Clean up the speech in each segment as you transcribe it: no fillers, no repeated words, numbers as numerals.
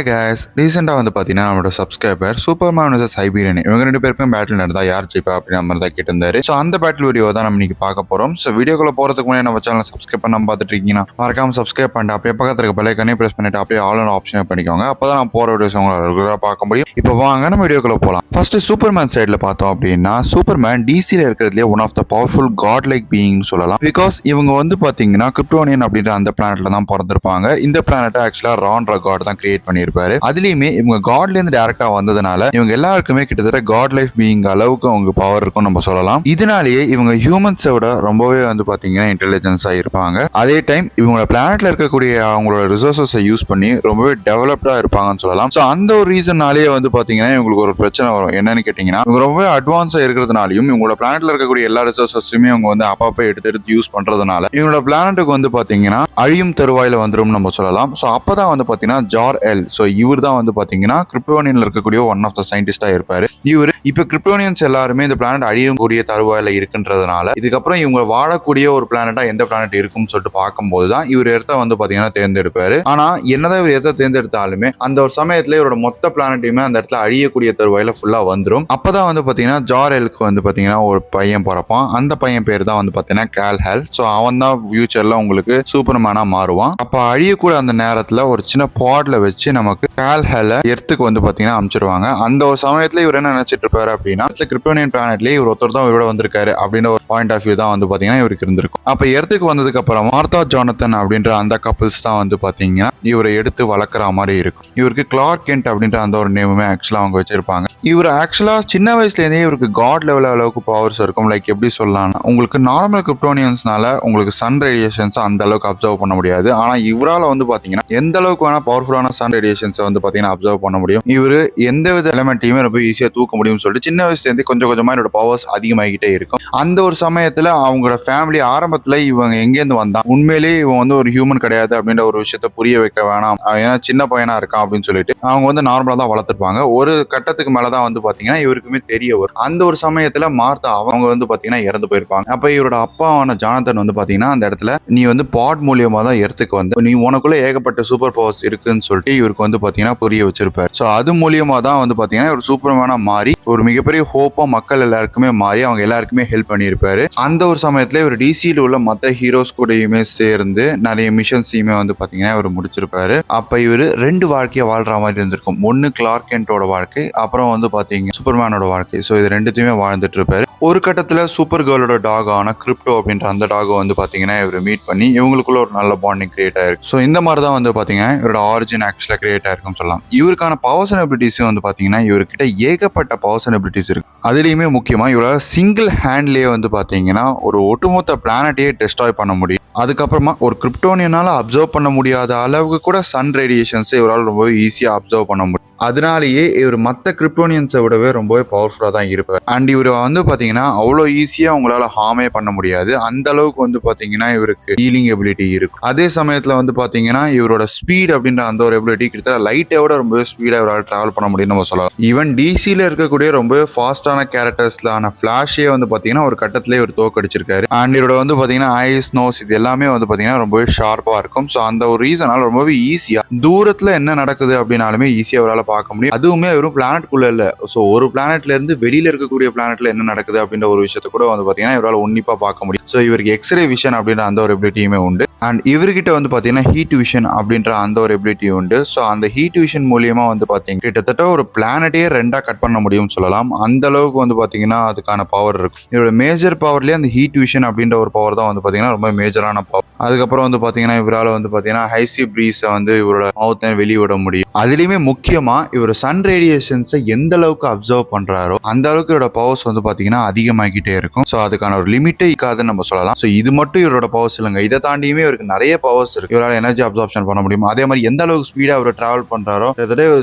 Hi guys, ரீசெண்டாக வந்து பார்த்தீங்கன்னா நம்மளோட சப்ஸ்கிரைபர் சூப்பர்மேன் vs ஹைபீரியன் இவங்க ரெண்டு பேருக்கும் பேட்டில் நடந்தா யார் ஜெயிப்பா அப்படின்ற மாதிரி தான் கேட்டிருந்தாரு. ஸோ அந்த பேட்டில் வீடியோ தான் நம்ம இன்னைக்கு பார்க்க போகிறோம். ஸோ வீடியோக்குள்ள போகிறதுக்கு முன்னாடி நம்ம சேனல் சப்ஸ்கிரைப் பண்ணாமல் பார்த்துட்டு இருக்கீங்கன்னா மறக்காம சப்ஸ்கிரைப் பண்ணிட்டு அப்படியே பக்கத்தில் இருக்க பெல்லைக்கனே ப்ரெஸ் பண்ணிட்டு அப்படியே ஆல் ஆப்ஷன் பண்ணிக்கோங்க. அப்போ தான் நான் போகிற வீடியோஸ் உங்களை ரெகுலராக பார்க்க முடியும். இப்போ வாங்க நம்ம வீடியோக்குள்ள போகலாம். ஃபர்ஸ்ட் சூப்பர்மேன் சைடில் பார்த்தோம் அப்படின்னா சூப்பர்மேன் டிசியில் இருக்கிறதுலே one of the powerful god like பீயிங்னு சொல்லலாம். பிகாஸ் இவங்க வந்து பார்த்தீங்கன்னா கிரிப்டோனியன் அப்படின்ற அந்த பிளானட்ல தான் பிறந்திருப்பாங்க. இந்த பிளானட்டை ஆக்சுவலாக ரான்ற காட் தான் கிரியேட் பண்ணியிருப்பாரு. அதுலயுமே இவங்க காட்ல இருந்து டைரக்டா வந்ததுனால இவங்க எல்லாருக்குமே கிட்டத்தட்ட காட் லைஃப் பீயிங் அளவுக்கு அவங்க பவர் இருக்கும் நம்ம சொல்லலாம். இதனாலேயே இவங்க ஹியூமன்ஸோட ரொம்பவே வந்து பாத்தீங்கன்னா இன்டெலிஜென்ஸா இருப்பாங்க. அதே டைம் இவங்க பிளானட்ல இருக்கக்கூடிய அவங்களோட ரிசோர்சஸை யூஸ் பண்ணி ரொம்பவே டெவலப்டா இருப்பாங்கன்னு சொல்லலாம். ஸோ அந்த ஒரு ரீசன்னாலேயே வந்து பாத்தீங்கன்னா இவங்களுக்கு ஒரு பிரச்சனை வரும். என்னன்னு கேட்டீங்கன்னா இவங்க ரொம்பவே அட்வான்ஸா இருக்கிறதுனாலையும் இவங்களோட பிளானட்ல இருக்கக்கூடிய எல்லா ரிசோர்சஸுமே இவங்க வந்து அப்பப்போ எடுத்து யூஸ் பண்றதுனால இவங்களோட பிளானட்டுக்கு வந்து பாத்தீங்கன்னா அழியும் தருவாயில வந்துடும் நம்ம சொல்லலாம். ஸோ அப்பதான் வந்து பாத்தீங்கன்னா ஜார் எல், ஸோ இவர் தான் வந்து பாத்தீங்கன்னா கிரிப்டோனியன்ல இருக்கக்கூடிய ஒன் ஆஃப் த சயின்டிஸ்டா இருப்பாரு. இவர் இப்ப கிரிப்டோனியன்ஸ் எல்லாருமே இந்த பிளானட் அழியக்கூடிய தருவாயில இருக்குன்றதுனால இதுக்கப்புறம் இவங்க வாழக்கூடிய ஒரு பிளானட்டா எந்த பிளானட் இருக்கும்னு சொல்லிட்டு பார்க்கும்போது தான் இவர் இடத்த வந்து பாத்தீங்கன்னா தேர்ந்தெடுப்பாரு. ஆனா என்னதான் இவர் இடத்த தேர்ந்தெடுத்தாலுமே அந்த ஒரு சமயத்துல இவரோட மொத்த பிளானட்டையுமே அந்த இடத்துல அழியக்கூடிய தருவாயில ஃபுல்லா வந்துடும். அப்பதான் வந்து பாத்தீங்கன்னா ஜார் எல்க்கு வந்து பாத்தீங்கன்னா ஒரு பையன் பிறப்பான். அந்த பையன் பேர் தான் வந்து பாத்தீங்கன்னா கால்ஹெல். ஸோ அவன் தான் ஃபியூச்சர்ல உங்களுக்கு சூப்பர்மேனா மாறுவான். அப்ப அழியக்கூடிய அந்த நேரத்துல ஒரு சின்ன பாட்ல வச்சு நமக்கு கால்ஹெல எர்த்துக்கு வந்து பாத்தீங்கன்னா அனுப்பிச்சிருவாங்க. அந்த ஒரு சமயத்துல இவர் என்ன நினைச்சிட்டு இருப்பாரு அப்படின்னா கிரிப்டோனியன் பிளானட்லயே இவர் ஒருத்தர் தான் இவரோட வந்திருக்காரு அப்படின்ற ஒரு பாயிண்ட் ஆஃப் வியூ தான் வந்து பாத்தீங்கன்னா இவருக்கு இருந்திருக்கும். அப்ப எர்த்துக்கு வந்ததுக்கு அப்புறம் மார்த்தா ஜானத்தன் அப்படின்ற அந்த கப்பிள்ஸ் தான் வந்து பாத்தீங்கன்னா இவரை எடுத்து வளர்க்குற மாதிரி இருக்கும். இவருக்கு கிளார்க் கென்ட் அப்படின்ற அந்த ஒரு நேமுமே ஆக்சுவலா அவங்க வச்சிருப்பாங்க. இவர் ஆக்சுவலா சின்ன வயசுல இருந்தே இவருக்கு காட் லெவல் அளவுக்கு பவர்ஸ் இருக்கும். லைக் எப்படி சொல்லலாம், உங்களுக்கு நார்மல் கிரிப்டோனியன்ஸ்னால உங்களுக்கு சன் ரேடியேஷன்ஸ் அந்த அளவுக்கு அப்சர்வ் பண்ண முடியாது. ஆனா இவரால் வந்து பாத்தீங்கன்னா எந்த அளவுக்கு வேணா பவர்ஃபுல்லான சன் ரேடியேஷன்ஸை வந்து பாத்தீங்கன்னா அப்சர்வ் பண்ண முடியும். இவரு எந்த வித எலிமெண்ட்டையுமே ரொம்ப ஈஸியா தூக்க முடியும்னு சொல்லிட்டு சின்ன வயசுல இருந்து கொஞ்சம் கொஞ்சமா என்னோட பவர்ஸ் அதிகமாகிட்டே இருக்கும். அந்த ஒரு சமயத்துல அவங்களோட ஃபேமிலி ஆரம்பத்துல இவங்க எங்கேருந்து வந்தா உண்மையிலேயே இவன் வந்து ஒரு ஹியூமன் கிடையாது அப்படின்ற ஒரு விஷயத்த புரிய வைக்க வேணாம், ஏன்னா சின்ன பையனா இருக்கான் அப்படின்னு சொல்லிட்டு அவங்க வந்து நார்மலா தான் வளர்த்துருப்பாங்க. ஒரு கட்டத்துக்கு மேலதான் வந்து பாத்தீங்கன்னா இவருக்குமே தெரிய வரும். அந்த ஒரு சமயத்துல மார்த்தா அவங்க வந்து பாத்தீங்கன்னா இறந்து போயிருப்பாங்க. அப்ப இவரோட அப்பாவான ஜானத்தன் வந்து பாத்தீங்கன்னா அந்த இடத்துல நீ வந்து பாட் மூலியமா தான் எர்த்துக்கு வந்து நீ உனக்குள்ள ஏகப்பட்ட சூப்பர் பவர்ஸ் இருக்குன்னு சொல்லிட்டு இவருக்கு வந்து பாத்தீங்கன்னா புரிய வச்சிருப்பாரு. ஸோ அது மூலியமா தான் வந்து பாத்தீங்கன்னா ஒரு சூப்பர்மேனா மாறி ஒரு மிகப்பெரிய ஹோப்பா மக்கள் எல்லாருக்குமே மாறி அவங்க எல்லாருக்குமே ஹெல்ப் பண்ணியிருப்பாரு. அந்த ஒரு சமயத்துல இவர் டிசியில் உள்ள மற்ற ஹீரோஸ் கூடயுமே சேர்ந்து நிறைய மிஷன்ஸையுமே வந்து பாத்தீங்கன்னா இவர் முடிச்சிருப்பாரு. அப்ப இவர் ரெண்டு வாழ்க்கையை வாழ்ற மாதிரி இருந்திருக்கும். ஒன்னு கிளார்க் கென்ட்டோட வாழ்க்கை, அப்புறம் வந்து பாத்தீங்கன்னா சூப்பர்மேனோட வாழ்க்கை. ஸோ இது ரெண்டுத்தையுமே வாழ்ந்துட்டு இருப்பாரு. ஒரு கட்டத்துல சூப்பர் கேர்ளோட டாக் ஆன கிரிப்டோ அப்படின்ற அந்த டாகை வந்து பாத்தீங்கன்னா இவர் மீட் பண்ணி இவங்களுக்குள்ள ஒரு நல்ல பாண்டிங் கிரியேட் ஆயிருக்கு. ஸோ இந்த மாதிரி தான் வந்து பாத்தீங்கன்னா இவரோட ஆரிஜின் ஆக்சுவலா கிரியேட் ஆயிருக்குன்னு சொல்லலாம். இவருக்கான பவர்ஸ் அண்ட் எபிலிட்டிஸும் வந்து பாத்தீங்கன்னா இவர்கிட்ட ஏகப்பட்ட பவர்ஸ் அண்ட் எபிலிட்டிஸ் இருக்கு. அதுலயுமே முக்கியமா இவரால் சிங்கிள் ஹேண்ட்லயே வந்து பாத்தீங்கன்னா ஒரு ஒட்டுமொத்த பிளானட்டையே டெஸ்ட்ராய் பண்ண முடியும். அதுக்கப்புறமா ஒரு கிரிப்டோனியனால அப்சர்வ் பண்ண முடியாத அளவுக்கு கூட சன் ரேடியேஷன்ஸை இவரால் ரொம்பவே ஈஸியா அப்சர்வ் பண்ண முடியும். அதனாலேயே இவர் மற்ற கிரிப்டோனியன்ஸை விடவே ரொம்பவே பவர்ஃபுல்லாக தான் இருப்பார். அண்ட் இவர் வந்து பார்த்தீங்கன்னா அவ்வளோ ஈஸியாக உங்களால் ஹார்மே பண்ண முடியாது. அந்த அளவுக்கு வந்து பார்த்தீங்கன்னா இவருக்கு ஹீலிங் எபிலிட்டி இருக்கும். அதே சமயத்தில் வந்து பார்த்தீங்கன்னா இவரோட ஸ்பீட் அப்படின்ற அந்த ஒரு எபிலிட்டி கிட்டத்தட்ட லைட்டை விட ரொம்பவே ஸ்பீடாக இவரால் ட்ராவல் பண்ண முடியும்னு நம்ம சொல்லலாம். ஈவன் டிசியில் இருக்கக்கூடிய ரொம்பவே ஃபாஸ்டான கேரக்டர்ஸ்லான ஃபிளாஷே வந்து பார்த்தீங்கன்னா ஒரு கட்டத்திலே இவர் தோக்கடிச்சிருக்காரு. அண்ட் இவரோட வந்து பார்த்தீங்கன்னா ஐஸ், நோஸ் இது எல்லாமே வந்து பார்த்தீங்கன்னா ரொம்பவே ஷார்ப்பாக இருக்கும். ஸோ அந்த ஒரு ரீசனால் ரொம்பவே ஈஸியாக தூரத்தில் என்ன நடக்குது அப்படின்னாலுமே ஈஸியாக அவரால் பார்க்க முடியும். அதுவுமே வெறும் பிளானட்குள்ள இல்ல, ஸோ ஒரு பிளானட்ல இருந்து வெளியில இருக்கக்கூடிய பிளானட்ல என்ன நடக்குது அப்படின்ற ஒரு விஷயத்த கூட வந்து பாத்தீங்கன்னா இவரால் உன்னிப்பா பார்க்க முடியும். ஸோ இவருக்கு எக்ஸ்ரே விஷன் அப்படின்ற அந்த ஒரு எபிலிட்டியுமே உண்டு. அண்ட் இவர்கிட்ட வந்து பாத்தீங்கன்னா ஹீட் விஷன் அப்படின்ற அந்த ஒரு எபிலிட்டி உண்டு. ஸோ அந்த ஹீட் விஷன் மூலியமா வந்து பாத்தீங்கன்னா கிட்டத்தட்ட ஒரு பிளானட்டையே ரெண்டா கட் பண்ண முடியும்னு சொல்லலாம். அந்த அளவுக்கு வந்து பாத்தீங்கன்னா அதுக்கான பவர் இருக்கு. இவரோட மேஜர் பவர்லயே அந்த ஹீட் விஷன் அப்படின்ற ஒரு பவர் தான் வந்து பாத்தீங்கன்னா ரொம்ப மேஜரான பவர். அதுக்கப்புறம் வந்து பாத்தீங்கன்னா இவரால் வந்து பாத்தீங்கன்னா ஹைசி பிரீஸை வந்து இவரோட மவுத்தை வெளியிட முடியும். அதுலயுமே முக்கியமா இவர் சன் ரேடியேஷன்ஸை எந்த அளவுக்கு அப்சர்வ் பண்றாரோ அந்த அளவுக்கு இவரோட பவர்ஸ் வந்து பாத்தீங்கன்னா அதிகமாகிட்டே இருக்கும். ஸோ அதுக்கான ஒரு லிமிட்டே இருக்காதுன்னு நம்ம சொல்லலாம். ஸோ இது மட்டும் இவரோட பவர்ஸ் இல்லைங்க, இதை தாண்டியுமே இவருக்கு நிறைய பவர்ஸ் இருக்கு. இவரால் எனர்ஜி அப்சார்ப்ஷன் பண்ண முடியும். அதே மாதிரி எந்த அளவுக்கு ஸ்பீடா இவர் டிராவல் பண்றாரோ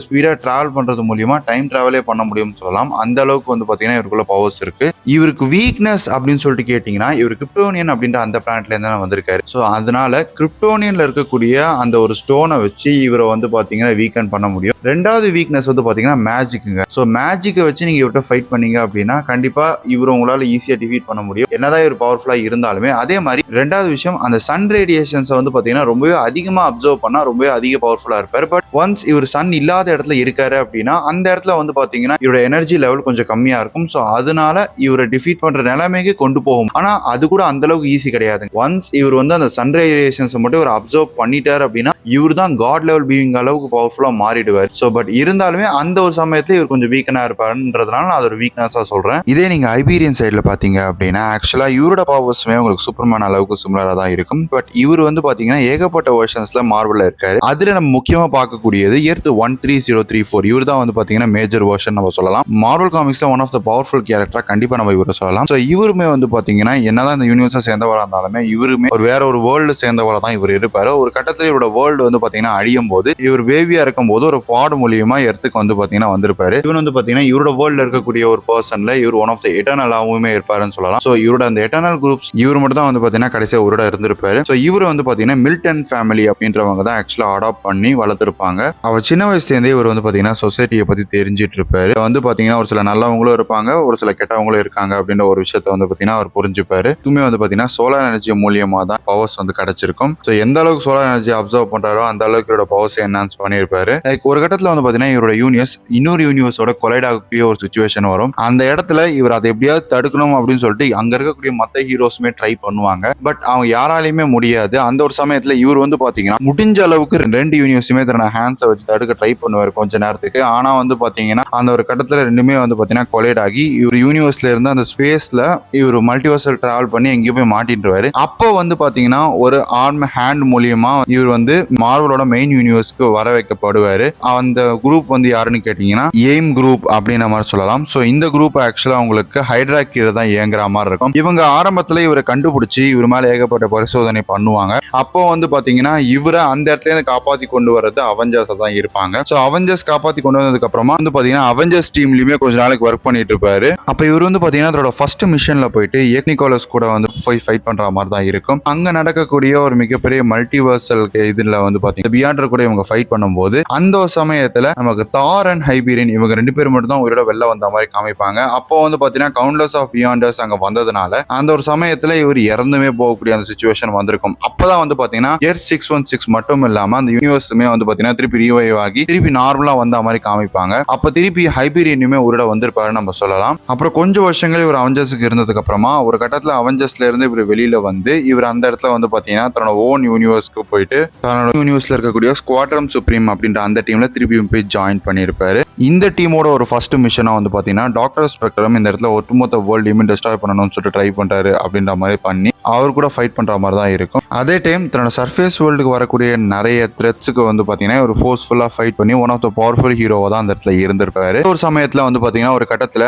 ஸ்பீடா டிராவல் பண்றது மூலியமா டைம் டிராவலே பண்ண முடியும்னு சொல்லலாம். அந்த அளவுக்கு வந்து பாத்தீங்கன்னா இவருக்குள்ள பவர்ஸ் இருக்கு. இவருக்கு வீக்னஸ் அப்படின்னு சொல்லிட்டு கேட்டீங்கன்னா இவர் கிரிப்டோனியன் அப்படின்ற அந்த பிளானட்ல இருந்து வந்திருக்காரு. ஸோ அதனால கிரிப்டோனியன்ல இருக்கக்கூடிய அந்த ஒரு ஸ்டோனை வச்சு இவரை வந்து பாத்தீங்கன்னா வீக்கன் பண்ண முடியும். ரெண்டாவது வீக்னஸ் வந்து பாத்தீங்கன்னா மேஜிக்குங்க. ஸோ மேஜிக்கை வச்சு நீங்க இவர்கிட்ட ஃபைட் பண்ணீங்க அப்படின்னா கண்டிப்பா இவரை உங்களால ஈஸியா டிஃபீட் பண்ண முடியும், என்னதான் இவர் பவர்ஃபுல்லா இருந்தாலுமே. அதே மாதிரி ரெண்டாவது விஷயம், அந்த சன் ரேடியேஷன்ஸை வந்து பாத்தீங்கன்னா ரொம்பவே அதிகமா அப்சர்வ் பண்ணா ரொம்பவே அதிக பவர்ஃபுல்லா இருப்பாரு. பட் ஒன்ஸ் இவர் சன் இல்லாத இடத்துல இருக்காரு அப்படின்னா அந்த இடத்துல வந்து பாத்தீங்கன்னா இவரோட எனர்ஜி லெவல் கொஞ்சம் கம்மியா இருக்கும். ஸோ அதனால இவரை டிஃபீட் பண்ற நிலைமைக்கு கொண்டு போகும். ஆனா அது கூட அந்த அளவுக்கு ஈஸி கிடையாது. ஒன்ஸ் இவர் வந்து அந்த சன் ரேடியேஷன்ஸ் மட்டும் இவர் அப்சர்வ் பண்ணிட்டாரு அப்படின்னா இவர் தான் காட் லெவல் பீயிங் அளவுக்கு பவர்ஃபுல்லா மாறிடுவார். ஸோ பட் இருந்தாலுமே அந்த ஒரு சமயத்துல இவர் கொஞ்சம் வீக்கனா இருப்பாருன்றதுனால நான் அது ஒரு வீக்னஸா சொல்றேன். இதே நீங்க ஐபீரியன் சைட்ல பாத்தீங்க அப்படின்னா ஆக்சுவலா இவரோட பவர்ஸுமே உங்களுக்கு சூப்பர்மேன் அளவுக்கு சிமிலரா தான் இருக்கும். பட் இவர் வந்து பாத்தீங்கன்னா ஏகப்பட்ட வெர்ஷன்ஸ்ல மார்வல்ல இருக்காரு. அதுல நம்ம முக்கியமா பார்க்கக்கூடியது எர்த் 13034. இவர் தான் வந்து பாத்தீங்கன்னா மேஜர் வெர்ஷன் நம்ம சொல்லலாம். மார்வல் காமிக்ஸ்ல ஒன் ஆஃப் த பவர்ஃபுல் கேரக்டரா கண்டிப்பா நம்ம இவரை சொல்லலாம். ஸோ இவருமே வந்து பாத்தீங்கன்னா என்னதான் இந்த யூனிவர்ஸை சேர்ந்தவரா இருந்தாலுமே இவருமே ஒரு வேற ஒரு வேர்ல்டு சேர்ந்தவரா தான் இவர் இருப்பாரு. ஒரு கட்டத்தில் இவரோட வேர்ல்டு வந்து பாத்தீங்கன்னா அழியும் போது இவர் பேபியா இருக்கும் போது ஒரு பாடு மூலியமா எர்த்துக்கு வந்து பாத்தீங்கன்னா வந்திருப்பாரு. இவன் வந்து பாத்தீங்கன்னா இவரோட வேர்ல்ட்ல இருக்கக்கூடிய ஒரு பர்சன்ல இவர் ஒன் ஆஃப் த எட்டர்னலாவுமே இருப்பாருன்னு சொல்லலாம். ஸோ இவரோட அந்த எட்டர்னல் குரூப்ஸ் இவர் மட்டும் தான் வந்து பாத்தீங்கன்னா கடைசியா இவரோட இருந்திருப்பாரு. ஸோ இவர் வந்து பாத்தீங்கன்னா மில்டன் ஃபேமிலி அப்படின்றவங்க தான் ஆக்சுவலா அடாப்ட் பண்ணி வளர்த்திருப்பாங்க. அவர் சின்ன வயசுல இருந்தே இவர் வந்து பாத்தீங்கன்னா சொசைட்டியை பத்தி தெரிஞ்சிட்டு இருப்பாரு. வந்து பாத்தீங்கன்னா ஒரு சில நல்லவங்களும் இருப்பாங்க, ஒரு சில கெட்டவங்களும் இருக்காங்க அப்படின்ற ஒரு விஷயத்த வந்து பாத்தீங்கன்னா அவர் புரிஞ்சுப்பாரு. இதுமே வந்து பாத்தீங்கன்னா சோலார் எனர்ஜி மூலியமா தான் பவர்ஸ் வந்து கிடைச்சிருக்கும். ஸோ எந்த அளவுக்கு சோலார் எனர்ஜி அப்சர்வ் பண்றாரோ அந்த அளவுக்கு இவரோட பவர்ஸ் என்ஹான்ஸ் பண்ணியிருப்பாரு. லைக் ஒரு கட்டத்துல வந்து பாத்தீங்கன்னா இவரோட யூனிவர்ஸ் இன்னொரு யூனிவர்ஸோட கொலைட் ஆகக்கூடிய ஒரு சிச்சுவேஷன் வரும். அந்த இடத்துல இவர் அதை எப்படியாவது தடுக்கணும் அப்படின்னு சொல்லிட்டு அங்க இருக்கக்கூடிய மத்த ஹீரோஸுமே ட்ரை பண்ணுவாங்க. பட் அவங்க யாராலையுமே முடியாது. அந்த ஒரு சமயத்துல இவர் வந்து பாத்தீங்கன்னா முடிஞ்ச அளவுக்கு ரெண்டு யூனிவர்ஸுமே தன்னோட ஹேண்ட்ஸை வச்சு தடுக்க ட்ரை பண்ணுவார் கொஞ்ச நேரத்துக்கு. ஆனா வந்து பாத்தீங்கன்னா அந்த ஒரு கட்டத்துல ரெண்டுமே வந்து பாத்தீங்கன்னா கொலைட் ஆகி இவர் யூனிவர்ஸ்ல இருந்து அந்த ஸ்பேஸ்ல இவர் மல்டிவர்சல் டிராவல் பண்ணி எங்கேயோ போய் மாட்டின்றாரு. அப்போ வந்து பாத்தீங்கன்னா ஒரு ஆர்ம் ஹேண்ட் மூலியமா இவர் வந்து மார்வலோட மெயின் யூனிவர்ஸ்க்கு வர வைக்கப்படுவாரு. அந்த குரூப் வந்து யாருன்னு கேட்டீங்கன்னா எய்ம் குரூப் அப்படின்ற மாதிரி சொல்லலாம். ஸோ இந்த குரூப் ஆக்சுவலா உங்களுக்கு ஹைட்ரா கீழே தான் இயங்குற மாதிரி இருக்கும். இவங்க ஆரம்பத்துல இவரை கண்டுபிடிச்சி இவர் மேல ஏகப்பட்ட பரிசோதனை பண்ணுவாங்க. அப்போ வந்து பாத்தீங்கன்னா இவரை அந்த இடத்துல இருந்து காப்பாத்தி கொண்டு வர்றது அவெஞ்சர்ஸ் தான் இருப்பாங்க. ஸோ அவெஞ்சர்ஸ் காப்பாத்தி கொண்டு வந்ததுக்கு அப்புறமா வந்து பாத்தீங்கன்னா அவெஞ்சர்ஸ் டீம்லயுமே கொஞ்ச நாளைக்கு ஒர்க் பண்ணிட்டு இருப்பாரு. அப்ப இவர் வந்து பாத்தீங்கன்னா அதோட ஃபர்ஸ்ட் மிஷன்ல போயிட்டு எக்னிகோலஸ் கூட வந்து போய் ஃபைட் பண்ற மாதிரி தான் இருக்கும். அங்க நடக்கக்கூடிய ஒரு மிகப்பெரிய மல்டிவர்சல் இதுல வந்து பாத்தீங்கன்னா பியாண்டர் கூட இவங்க ஃபைட் பண்ணும்போது அந்த ஒரு சமயத்துல நமக்கு தார் அண்ட் ஹைபீரியன் இவங்க ரெண்டு பேரும் மட்டும் தான் உயிரோட வெளில வந்த மாதிரி காமிப்பாங்க. அப்போ வந்து பாத்தீங்கன்னா கவுண்ட்லெஸ் ஆஃப் பியாண்டர்ஸ் அங்க வந்ததுனால அந்த ஒரு சமயத்துல இவர் இறந்துமே போகக்கூடிய அந்த சிச்சுவேஷன் வந்திருக்கும். அப்பதான் வந்து பாத்தீங்கன்னா எர்த் 616 மட்டும் இல்லாம அந்த யூனிவர்ஸுமே வந்து பாத்தீங்கன்னா திருப்பி ரீவைவ் ஆகி திருப்பி நார்மலா வந்த மாதிரி காமிப்பாங்க. அப்ப திருப்பி ஹைபீரியனுமே உயிரோட வந்திருப்பாருன்னு நம்ம சொல்லலாம். அப்புறம் கொஞ்சம் வருஷங்கள் இவர் அவெஞ்சர்ஸுக்கு இருந்ததுக்கு அப்புறமா ஒரு கட்டத்துல அவெஞ்சர்ஸ்ல இருந்து இவர் வெளியில வந்து இவர் அந்த இடத்துல வந்து பாத்தீங்கன்னா தன்னோட ஓன் யூனிவர்ஸ்க்கு போயிட்டு தன்னோட யூனிவர்ஸ்ல இருக்கக்கூடிய ஸ்குவாட்ரம் சுப்ரீம் அப்படின்ற அந்த டீம்ல திருப்பி போய் ஜாயின் பண்ணியிருப்பாரு. இந்த டீமோட ஒரு ஃபர்ஸ்ட் மிஷனா வந்து பாத்தீங்கன்னா டாக்டர் ஸ்பெக்ட்ரம் இந்த இடத்துல ஒட்டுமொத்த வேர்ல்டையுமே டெஸ்ட்ராய் பண்ணணும்னு சொல்லிட்டு ட்ரை பண்றாரு அப்படின்ற மாதிரி பண்ணி அவர் கூட ஃபைட் பண்ற மாதிரி தான் இருக்கும். அதே டைம் தன்னோட சர்ஃபேஸ் வேர்ல்டுக்கு வரக்கூடிய நிறைய த்ரெட்ஸுக்கு வந்து பாத்தீங்கன்னா ஒரு ஃபோர்ஸ்ஃபுல்லா ஃபைட் பண்ணி ஒன் ஆஃப் த பவர்ஃபுல் ஹீரோவா தான் அந்த இடத்துல இருந்திருப்பாரு. ஒரு சமயத்துல வந்து பாத்தீங்கன்னா ஒரு கட்டத்துல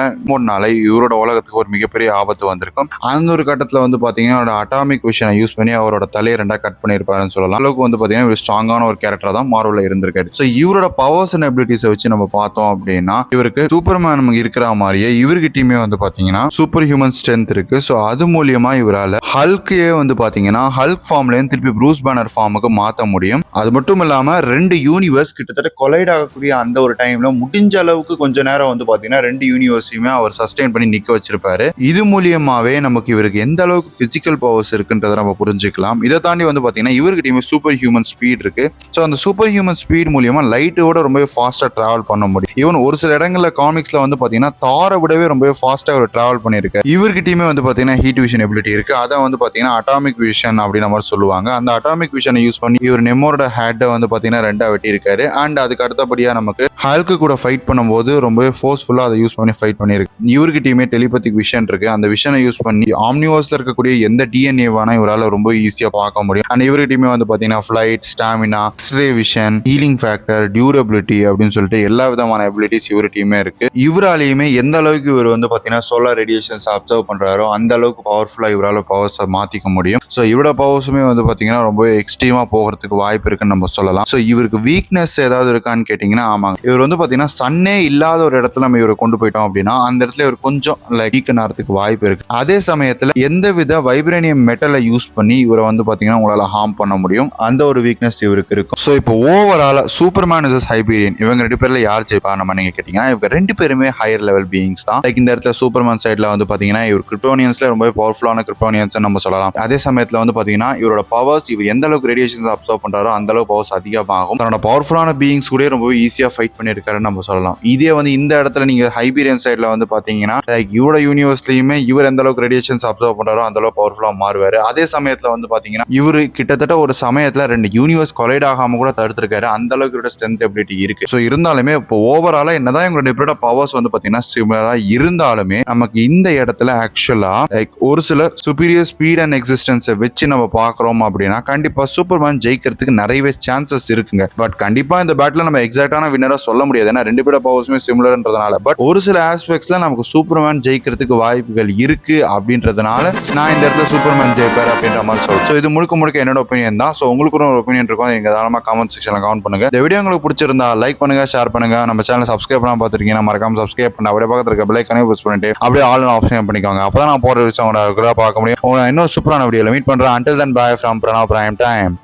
நாளை இவரோட உலகத்துக்கு ஒரு மிகப்பெரிய ஆபத்து வந்திருக்கும். அந்த ஒரு கட்டத்துல வந்து பாத்தீங்கன்னா அட்டாமிக் விஷனை யூஸ் பண்ணி அவரோட தலையை ரெண்டா கட் பண்ணிருப்பாருன்னு சொல்லலாம். அளவுக்கு வந்து பாத்தீங்கன்னா ஒரு ஸ்ட்ராங்கான ஒரு கேரக்டர் தான் மார்வல்ல இருந்திருக்காரு. ஸோ இவரோட பவர்ஸ் அண்ட் எபிலிட்டிஸை வச்சு நம்ம பார்த்தோம் அப்படின்னா இவருக்கு சூப்பர்மேன் இருக்கிற மாதிரியே இவர்கிட்டயுமே வந்து பாத்தீங்கன்னா சூப்பர் ஹியூமன் ஸ்ட்ரென்த் இருக்கு. ஸோ அது மூலியமா இவரால் ஹல்கையே வந்து பாத்தீங்கன்னா ஹல்க் ஃபார்ம்ல திருப்பி ப்ரூஸ் பேனர் ஃபார்முக்கு மாற்ற முடியும். அது மட்டும் இல்லாம ரெண்டு யூனிவர்ஸ் கிட்டத்தட்ட கொலைட் ஆகக்கூடிய அந்த ஒரு டைம்ல முடிஞ்ச அளவுக்கு கொஞ்ச நேரம் வந்து பாத்தீங்கன்னா ரெண்டு யூனிவர்ஸையுமே அவர் சஸ்டெயின் பண்ணி நிக்க வச்சிருப்பாரு. இது மூலியமாவே நமக்கு இவருக்கு எந்த அளவுக்கு பிசிக்கல் பவர்ஸ் இருக்குன்றதை நம்ம புரிஞ்சுக்கலாம். இதை தாண்டி வந்து பாத்தீங்கன்னா இவர்கிட்டயுமே சூப்பர் ஹியூமன் ஸ்பீட் இருக்கு. ஸோ அந்த சூப்பர் ஹியூமன் ஸ்பீட் மூலியமா லைட்டோட ரொம்பவே ஃபாஸ்டா டிராவல் பண்ண முடியும். ஈவன் ஒரு சில இடங்கள்ல காமிக்ஸ்ல வந்து பாத்தீங்கன்னா தாரை விடவே ரொம்பவே ஃபாஸ்டா அவர் டிராவல் பண்ணிருக்காரு. இவர்கிட்டயுமே வந்து பாத்தீங்கன்னா ஹீட் விஷன் எபிலிட்டி இருக்கு. அதை வந்து பாத்தீங்கன்னா அட்டாமிக் விஷன் அப்படின்ற மாதிரி சொல்லுவாங்க. அந்த அட்டாமிக் விஷனை யூஸ் பண்ணி இவர் நெமோரோட ஹேட்டை வந்து பாத்தீங்கன்னா ரெண்டா வெட்டி இருக்காரு. அண்ட் அதுக்கு அடுத்தபடியா நமக்கு ஹல்க்கு கூட ஃபைட் பண்ணும்போது ரொம்பவே ஃபோர்ஸ்ஃபுல்லா அதை யூஸ் பண்ணி ஃபைட் பண்ணிருக்கு. இவர்கிட்டயுமே டெலிபதிக் விஷன் இருக்கு. அந்த விஷனை யூஸ் பண்ணி ஆம்னிவர்ஸ்ல இருக்கக்கூடிய எந்த டிஎன்ஏவான இவரால் ரொம்ப ஈஸியா பார்க்க முடியும். அண்ட் இவர்கிட்டயுமே வந்து பாத்தீங்கன்னா flight, stamina, x ray vision, healing factor, durability அப்படின்னு சொல்லிட்டு எல்லா விதமான பண்றதுக்கான எபிலிட்டிஸ் இவர்கிட்டயுமே இருக்கு. இவராலையுமே எந்த அளவுக்கு இவர் வந்து பாத்தீங்கன்னா சோலார் ரேடியேஷன்ஸ் அப்சர்வ் பண்றாரோ அந்த அளவுக்கு பவர்ஃபுல்லா இவரால பவர்ஸை மாத்திக்க முடியும். ஸோ இவரோட பவர்ஸுமே வந்து பாத்தீங்கன்னா ரொம்ப எக்ஸ்ட்ரீமா போகிறதுக்கு வாய்ப்பு இருக்குன்னு நம்ம சொல்லலாம். ஸோ இவருக்கு வீக்னஸ் ஏதாவது இருக்கான்னு கேட்டீங்கன்னா ஆமாங்க. இவர் வந்து பாத்தீங்கன்னா சன்னே இல்லாத ஒரு இடத்துல நம்ம இவரை கொண்டு போயிட்டோம் அப்படின்னா அந்த இடத்துல இவர் கொஞ்சம் வீக்கன் ஆகிறதுக்கு வாய்ப்பு இருக்கு. அதே சமயத்துல எந்தவித வைப்ரேனியம் மெட்டலை யூஸ் பண்ணி இவரை வந்து பாத்தீங்கன்னா உங்களால ஹார்ம் பண்ண முடியும். அந்த ஒரு வீக்னஸ் இவருக்கு இருக்கும். ஸோ இப்போ ஓவரால சூப்பர்மேன் vs ஹைபீரியன் இவங்க 2 பேர்ல யார் ஜெயிப்பா நம்ம நீங்க கேட்டீங்கன்னா இவங்க 2 பேருமே ஹையர் லெவல் பீயிங்ஸ் தான். லைக் இந்த இடத்துல சூப்பர்மேன் சைட்ல வந்து பாத்தீங்கன்னா இவர் கிரிப்டோனியன்ஸ்ல ரொம்ப பவர்ஃபுல்லான கிரிப்டோனியன்ஸ் நம்ம சொல்லலாம். அதே சமயத்துல வந்து பாத்தீங்கன்னா இவரோட பவர்ஸ் இவர் எந்த அளவுக்கு ரேடியேஷன்ஸ் அப்சர்வ் பண்றாரோ அந்த அளவுக்கு பவர்ஸ் அதிகமாகும். தன்னோட பவர்ஃபுல்லான பீயிங்ஸ் கூட ரொம்ப ஈஸியா ஃபைட் பண்ணிருக்காருன்னு நம்ம சொல்லலாம். இதே வந்து இந்த இடத்துல நீங்க ஹைபீரியன் சைட்ல வந்து பாத்தீங்கன்னா லைக் இவரோட யூனிவர்ஸ்லயுமே இவர் எந்த அளவுக்கு ரேடியேஷன்ஸ் அப்சர்வ் பண்றாரோ அந்த அளவுக்கு பவர்ஃபுல்லா மாறுவாரு. அதே சமயத்துல வந்து பாத்தீங்கன்னா இவரு கிட்டத்தட்ட ஒரு சமயத்துல 2 யூனிவர்ஸ் கொலைட் ஆகாம கூட தடுத்திருக்காரு. அந்த அளவுக்கு இவரோட ஸ்ட்ரென்த் எபிலிட்டி இருக்கு. ஸோ இருந்தாலுமே இப்போ ஓவராலா என்னதான் இவங்களோட இப்போட பவர்ஸ் வந்து பாத்தீங்கன்னா சிமிலரா இருந்தாலுமே நமக்கு இந்த இடத்துல ஆக்சுவலா லைக் ஒரு சில சுப்பீரியர் ஸ்பீட் அண்ட் எக்ஸிஸ்டன்ஸை வச்சு நம்ம பாக்குறோம் அப்படின்னா கண்டிப்பா சூப்பர்மேன் ஜெயிக்கிறதுக்கு நிறையவே சான்சஸ் இருக்குங்க. பட் கண்டிப்பா இந்த பேட்டில் நம்ம எக்ஸாக்டான வின்னரா சொல்ல முடியாது. ஏன்னா 2 பேரோட பவர்ஸுமே சிமிலர்ன்றதுனால. பட் ஒரு சில ஆஸ்பெக்ட்ஸ்ல நமக்கு சூப்பர்மேன் ஜெயிக்கிறதுக்கு வாய்ப்புகள் இருக்கு அப்படின்றதுனால நான் இந்த இடத்துல சூப்பர்மேன் ஜெயிப்பார் அப்படின்ற மாதிரி சொல்றேன். ஸோ இது முழுக்க என்னோட ஒப்பீனியன் தான். ஸோ உங்களுக்கு ஒரு ஒப்பீனியன் இருக்கும், நீங்க தாராளமா கமெண்ட் செக்ஷன்ல கமெண்ட் பண்ணுங்க. இந்த வீடியோ உங்களுக்கு பிடிச்சிருந்தா லைக் பண்ணுங்க, ஷேர் பண்ணுங்க. நம்ம சேனல் சப்ஸ்கிரைப் பண்ணாம பார்த்துருக்கீங்கன்னா மறக்காம சப்ஸ்கிரைப் பண்ண அப்படியே பக்கத்துல இருக்க பெல் ஐகானை பிரஸ் பண்ணிட்டு அப்படியே ஆல் ஆப்ஷன் பண்ணிக்கோங்க. அப்பதான் நான் போடுற விஷயம் பார்க்க முடியும். இன்னொரு சூப்பரான வீடியோல மீட் பண்றேன். Until then, bye from Pranav Prime Time.